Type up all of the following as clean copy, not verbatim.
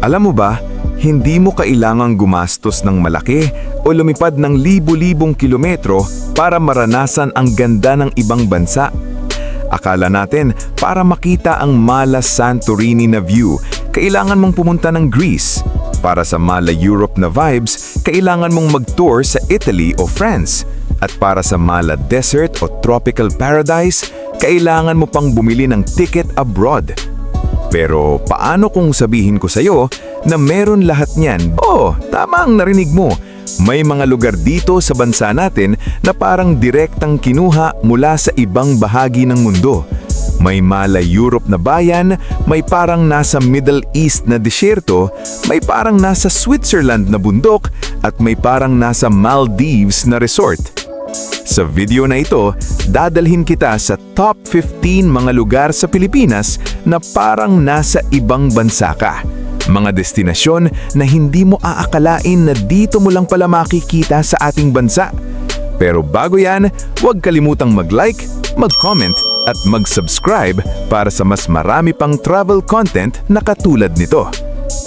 Alam mo ba, hindi mo kailangang gumastos ng malaki o lumipad ng libu-libong kilometro para maranasan ang ganda ng ibang bansa. Akala natin, para makita ang Mala Santorini na view, kailangan mong pumunta ng Greece. Para sa Mala Europe na vibes, kailangan mong mag-tour sa Italy o France. At para sa Mala Desert o Tropical Paradise, kailangan mo pang bumili ng ticket abroad. Pero paano kung sabihin ko sa'yo na meron lahat niyan? Oo, tama ang narinig mo. May mga lugar dito sa bansa natin na parang direktang kinuha mula sa ibang bahagi ng mundo. May Mala Europe na bayan, may parang nasa Middle East na disyerto, may parang nasa Switzerland na bundok, at may parang nasa Maldives na resort. Sa video na ito, dadalhin kita sa top 15 mga lugar sa Pilipinas na parang nasa ibang bansa ka. Mga destinasyon na hindi mo aakalain na dito mo lang pala makikita sa ating bansa. Pero bago yan, huwag kalimutang mag-like, mag-comment at mag-subscribe para sa mas marami pang travel content na katulad nito.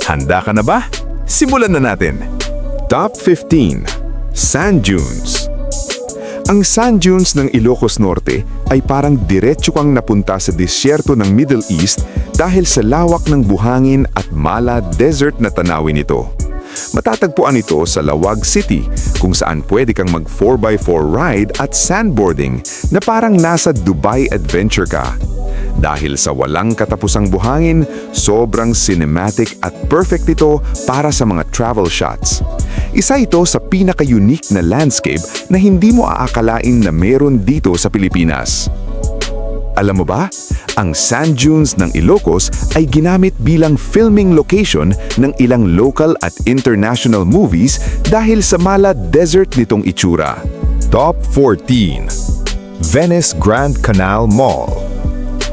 Handa ka na ba? Simulan na natin! Top 15. Sand Dunes. Ang sand dunes ng Ilocos Norte ay parang diretso kang napunta sa disyerto ng Middle East dahil sa lawak ng buhangin at Mala Desert na tanawin nito. Matatagpuan ito sa Lawag City kung saan pwede kang mag 4x4 ride at sandboarding na parang nasa Dubai Adventure ka. Dahil sa walang katapusang buhangin, sobrang cinematic at perfect ito para sa mga travel shots. Isa ito sa pinaka-unique na landscape na hindi mo aakalain na meron dito sa Pilipinas. Alam mo ba, ang sand dunes ng Ilocos ay ginamit bilang filming location ng ilang local at international movies dahil sa Mala Desert nitong itsura. Top 14. Venice Grand Canal Mall.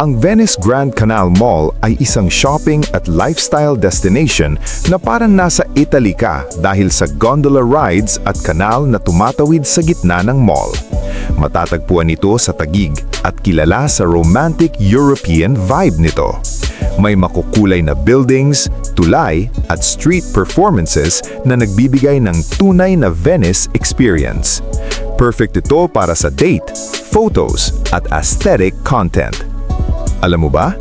Ang Venice Grand Canal Mall ay isang shopping at lifestyle destination na parang nasa Italy ka dahil sa gondola rides at kanal na tumatawid sa gitna ng mall. Matatagpuan ito sa Taguig at kilala sa romantic European vibe nito. May makukulay na buildings, tulay at street performances na nagbibigay ng tunay na Venice experience. Perfect ito para sa date, photos at aesthetic content. Alam mo ba?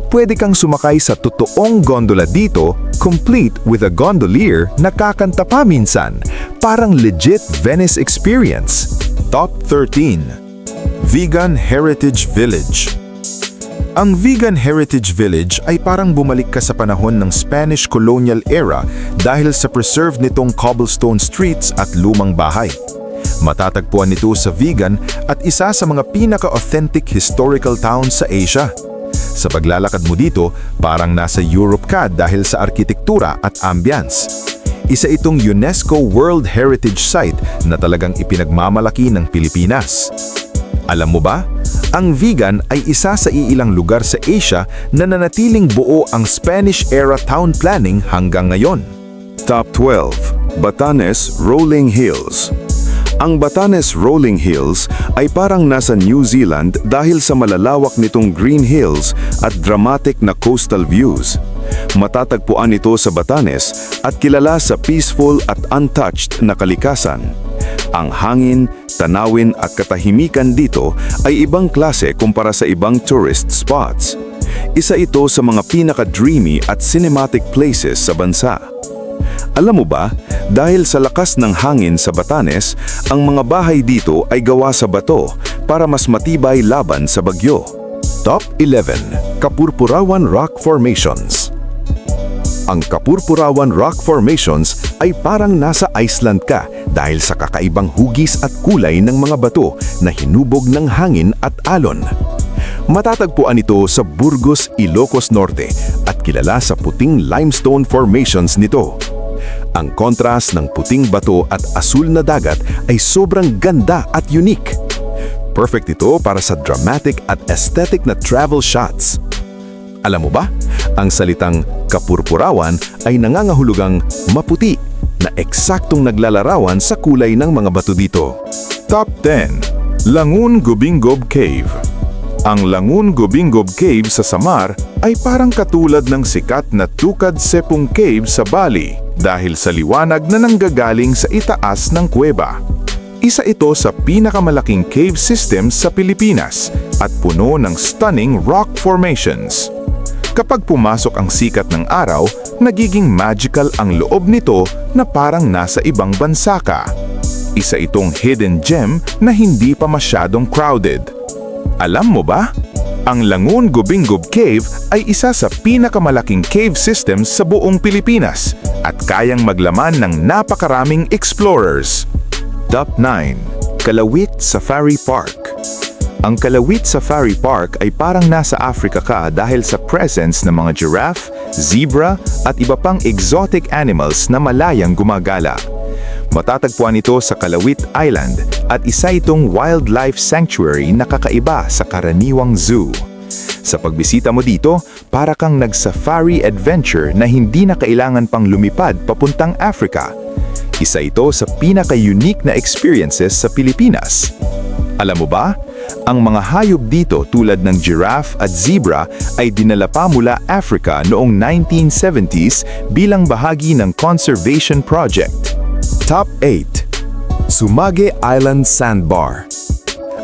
Pwede kang sumakay sa totoong gondola dito, complete with a gondolier na kakanta pa minsan. Parang legit Venice experience. Top 13. Vegan Heritage Village. Ang Vegan Heritage Village ay parang bumalik ka sa panahon ng Spanish colonial era dahil sa preserved nitong cobblestone streets at lumang bahay. Matatagpuan nito sa Vigan at isa sa mga pinaka-authentic historical towns sa Asia. Sa paglalakad mo dito, parang nasa Europe ka dahil sa arkitektura at ambience. Isa itong UNESCO World Heritage Site na talagang ipinagmamalaki ng Pilipinas. Alam mo ba? Ang Vigan ay isa sa iilang lugar sa Asia na nanatiling buo ang Spanish-era town planning hanggang ngayon. Top 12. Batanes Rolling Hills. Ang Batanes Rolling Hills ay parang nasa New Zealand dahil sa malalawak nitong green hills at dramatic na coastal views. Matatagpuan ito sa Batanes at kilala sa peaceful at untouched na kalikasan. Ang hangin, tanawin at katahimikan dito ay ibang klase kumpara sa ibang tourist spots. Isa ito sa mga pinaka-dreamy at cinematic places sa bansa. Alam mo ba, dahil sa lakas ng hangin sa Batanes, ang mga bahay dito ay gawa sa bato para mas matibay laban sa bagyo. Top 11. Kapurpurawan Rock Formations. Ang Kapurpurawan Rock Formations ay parang nasa Iceland ka dahil sa kakaibang hugis at kulay ng mga bato na hinubog ng hangin at alon. Matatagpuan ito sa Burgos, Ilocos Norte at kilala sa puting limestone formations nito. Ang kontrast ng puting bato at asul na dagat ay sobrang ganda at unique. Perfect ito para sa dramatic at aesthetic na travel shots. Alam mo ba, ang salitang kapurpurawan ay nangangahulugang maputi na eksaktong naglalarawan sa kulay ng mga bato dito. Top 10. Langun Gubinggob Cave. Ang Langun Gubinggob Cave sa Samar ay parang katulad ng sikat na Tukad Sepung Cave sa Bali dahil sa liwanag na nanggagaling sa itaas ng kuweba. Isa ito sa pinakamalaking cave systems sa Pilipinas at puno ng stunning rock formations. Kapag pumasok ang sikat ng araw, nagiging magical ang loob nito na parang nasa ibang bansa ka. Isa itong hidden gem na hindi pa masyadong crowded. Alam mo ba? Ang Langun Gubinggob Cave ay isa sa pinakamalaking cave systems sa buong Pilipinas at kayang maglaman ng napakaraming explorers. Top 9. Kalawit Safari Park. Ang Kalawit Safari Park ay parang nasa Africa ka dahil sa presence ng mga giraffe, zebra at iba pang exotic animals na malayang gumagala. Matatagpuan ito sa Kalawit Island at isa itong wildlife sanctuary na kakaiba sa karaniwang zoo. Sa pagbisita mo dito, para kang nag-safari adventure na hindi na kailangan pang lumipad papuntang Africa. Isa ito sa pinaka-unique na experiences sa Pilipinas. Alam mo ba? Ang mga hayop dito tulad ng giraffe at zebra ay dinala pa mula Africa noong 1970s bilang bahagi ng conservation project. Top 8. Sumage Island Sandbar.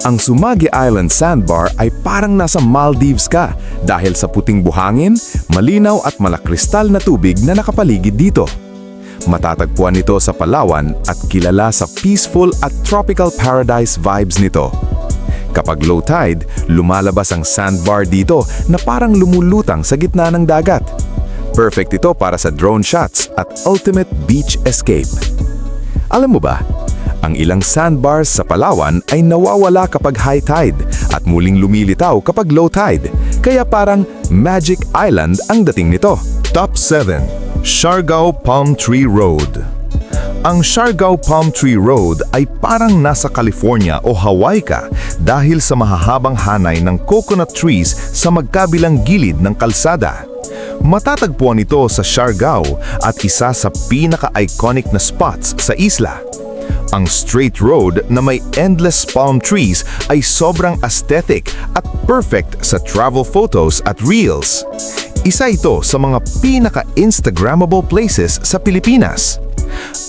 Ang Sumage Island Sandbar ay parang nasa Maldives ka dahil sa puting buhangin, malinaw at malakristal na tubig na nakapaligid dito. Matatagpuan ito sa Palawan at kilala sa peaceful at tropical paradise vibes nito. Kapag low tide, lumalabas ang sandbar dito na parang lumulutang sa gitna ng dagat. Perfect ito para sa drone shots at ultimate beach escape. Alam mo ba, ang ilang sandbars sa Palawan ay nawawala kapag high tide at muling lumilitaw kapag low tide, kaya parang Magic Island ang dating nito. Top 7. Siargao Palm Tree Road. Ang Siargao Palm Tree Road ay parang nasa California o Hawaii ka dahil sa mahahabang hanay ng coconut trees sa magkabilang gilid ng kalsada. Matatagpuan ito sa Siargao at isa sa pinaka-iconic na spots sa isla. Ang straight road na may endless palm trees ay sobrang aesthetic at perfect sa travel photos at reels. Isa ito sa mga pinaka-Instagrammable places sa Pilipinas.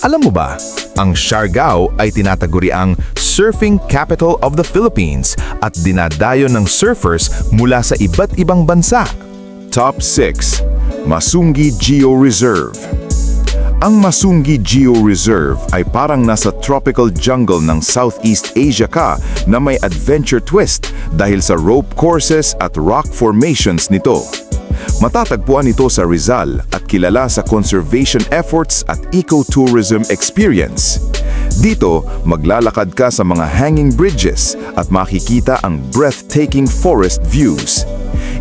Alam mo ba, ang Siargao ay tinataguriang surfing capital of the Philippines at dinadayo ng surfers mula sa iba't ibang bansa. Top 6. Masungi Geo Reserve. Ang Masungi Geo Reserve ay parang nasa tropical jungle ng Southeast Asia ka na may adventure twist dahil sa rope courses at rock formations nito. Matatagpuan ito sa Rizal at kilala sa conservation efforts at ecotourism experience. Dito, maglalakad ka sa mga hanging bridges at makikita ang breathtaking forest views.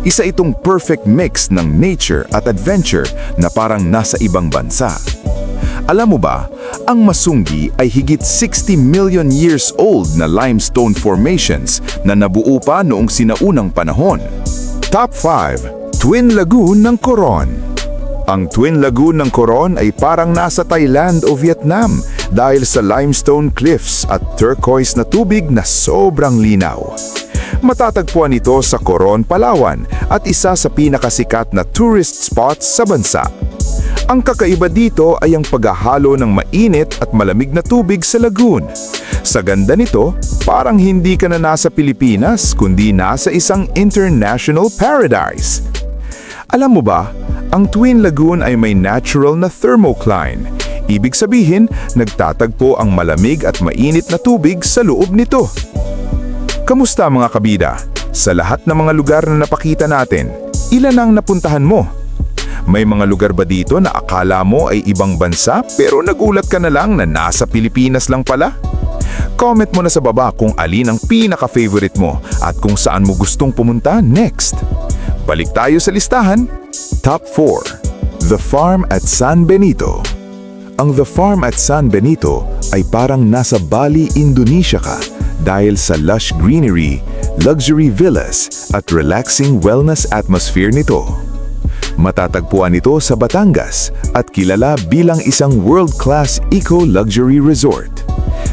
Isa itong perfect mix ng nature at adventure na parang nasa ibang bansa. Alam mo ba, ang Masungi ay higit 60 million years old na limestone formations na nabuo pa noong sinaunang panahon. Top 5. Twin Lagoon ng Coron. Ang Twin Lagoon ng Coron ay parang nasa Thailand o Vietnam dahil sa limestone cliffs at turquoise na tubig na sobrang linaw. Matatagpuan ito sa Coron, Palawan at isa sa pinakasikat na tourist spots sa bansa. Ang kakaiba dito ay ang paghahalo ng mainit at malamig na tubig sa lagoon. Sa ganda nito, parang hindi ka na nasa Pilipinas kundi nasa isang international paradise. Alam mo ba, ang Twin Lagoon ay may natural na thermocline. Ibig sabihin, nagtatagpo ang malamig at mainit na tubig sa loob nito. Kamusta mga kabida? Sa lahat ng mga lugar na napakita natin, ilan ang napuntahan mo? May mga lugar ba dito na akala mo ay ibang bansa pero nagulat ka na lang na nasa Pilipinas lang pala? Comment mo na sa baba kung alin ang pinaka-favorite mo at kung saan mo gustong pumunta next. Balik tayo sa listahan. Top 4. The Farm at San Benito. Ang The Farm at San Benito ay parang nasa Bali, Indonesia ka dahil sa lush greenery, luxury villas at relaxing wellness atmosphere nito. Matatagpuan ito sa Batangas at kilala bilang isang world-class eco-luxury resort.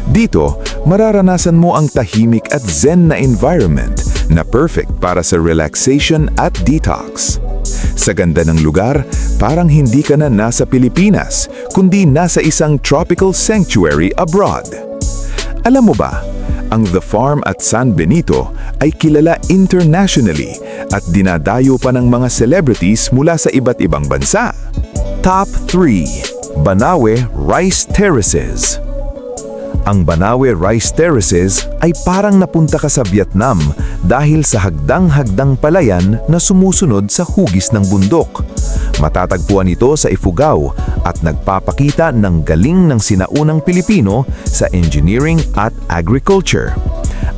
Dito, mararanasan mo ang tahimik at zen na environment na perfect para sa relaxation at detox. Sa ganda ng lugar, parang hindi ka na nasa Pilipinas, kundi nasa isang tropical sanctuary abroad. Alam mo ba, ang The Farm at San Benito ay kilala internationally at dinadayo pa ng mga celebrities mula sa iba't ibang bansa. Top 3. Banawe Rice Terraces. Ang Banawe Rice Terraces ay parang napunta ka sa Vietnam dahil sa hagdang-hagdang palayan na sumusunod sa hugis ng bundok. Matatagpuan ito sa Ifugao at nagpapakita ng galing ng sinaunang Pilipino sa engineering at agriculture.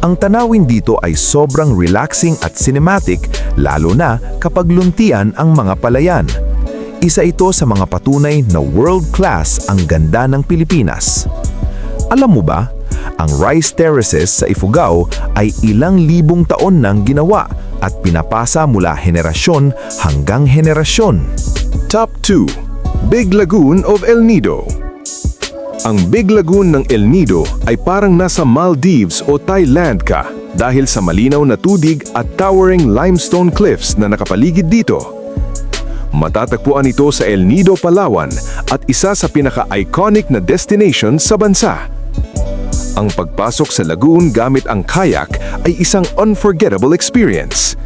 Ang tanawin dito ay sobrang relaxing at cinematic, lalo na kapag luntian ang mga palayan. Isa ito sa mga patunay na world-class ang ganda ng Pilipinas. Alam mo ba, ang rice terraces sa Ifugao ay ilang libong taon nang ginawa at pinapasa mula henerasyon hanggang henerasyon. Top 2. Big Lagoon of El Nido. Ang Big Lagoon ng El Nido ay parang nasa Maldives o Thailand ka dahil sa malinaw na tubig at towering limestone cliffs na nakapaligid dito. Matatagpuan ito sa El Nido, Palawan at isa sa pinaka-iconic na destination sa bansa. Ang pagpasok sa lagoon gamit ang kayak ay isang unforgettable experience.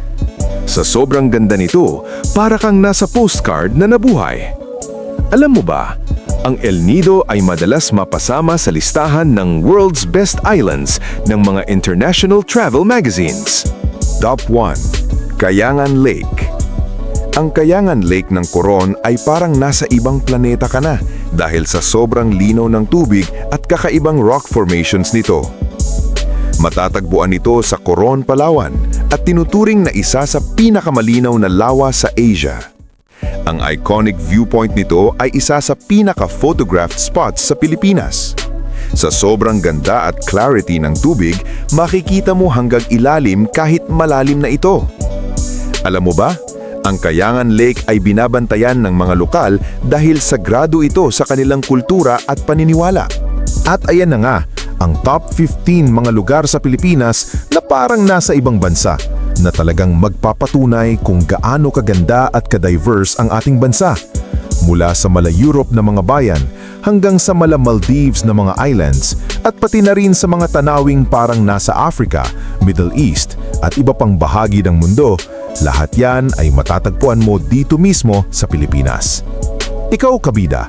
Sa sobrang ganda nito, para kang nasa postcard na nabuhay. Alam mo ba, ang El Nido ay madalas mapasama sa listahan ng World's Best Islands ng mga international travel magazines. Top 1. Kayangan Lake. Ang Kayangan Lake ng Coron ay parang nasa ibang planeta ka na dahil sa sobrang linaw ng tubig at kakaibang rock formations nito. Matatagpuan ito sa Coron, Palawan at tinuturing na isa sa pinakamalinaw na lawa sa Asia. Ang iconic viewpoint nito ay isa sa pinaka-photographed spots sa Pilipinas. Sa sobrang ganda at clarity ng tubig, makikita mo hanggang ilalim kahit malalim na ito. Alam mo ba? Ang Kayangan Lake ay binabantayan ng mga lokal dahil sagrado ito sa kanilang kultura at paniniwala. At ayan na nga, ang top 15 mga lugar sa Pilipinas na parang nasa ibang bansa na talagang magpapatunay kung gaano kaganda at ka-diverse ang ating bansa. Mula sa mala-Europe na mga bayan hanggang sa mala-Maldives na mga islands at pati na rin sa mga tanawing parang nasa Africa, Middle East at iba pang bahagi ng mundo, lahat yan ay matatagpuan mo dito mismo sa Pilipinas. Ikaw, kabida,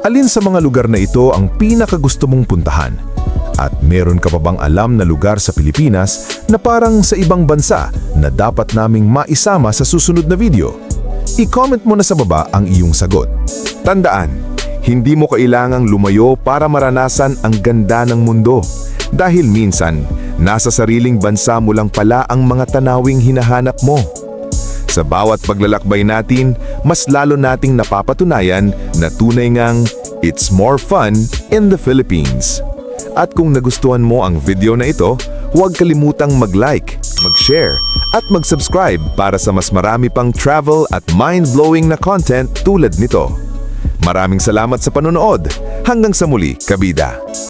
alin sa mga lugar na ito ang pinakagusto mong puntahan? At meron ka pa bang alam na lugar sa Pilipinas na parang sa ibang bansa na dapat naming maisama sa susunod na video? I-comment mo na sa baba ang iyong sagot. Tandaan, hindi mo kailangang lumayo para maranasan ang ganda ng mundo. Dahil minsan, nasa sariling bansa mo lang pala ang mga tanawing hinahanap mo. Sa bawat paglalakbay natin, mas lalo nating napapatunayan na tunay ngang it's more fun in the Philippines. At kung nagustuhan mo ang video na ito, huwag kalimutang mag-like, mag-share, at mag-subscribe para sa mas marami pang travel at mind-blowing na content tulad nito. Maraming salamat sa panonood. Hanggang sa muli, kabida!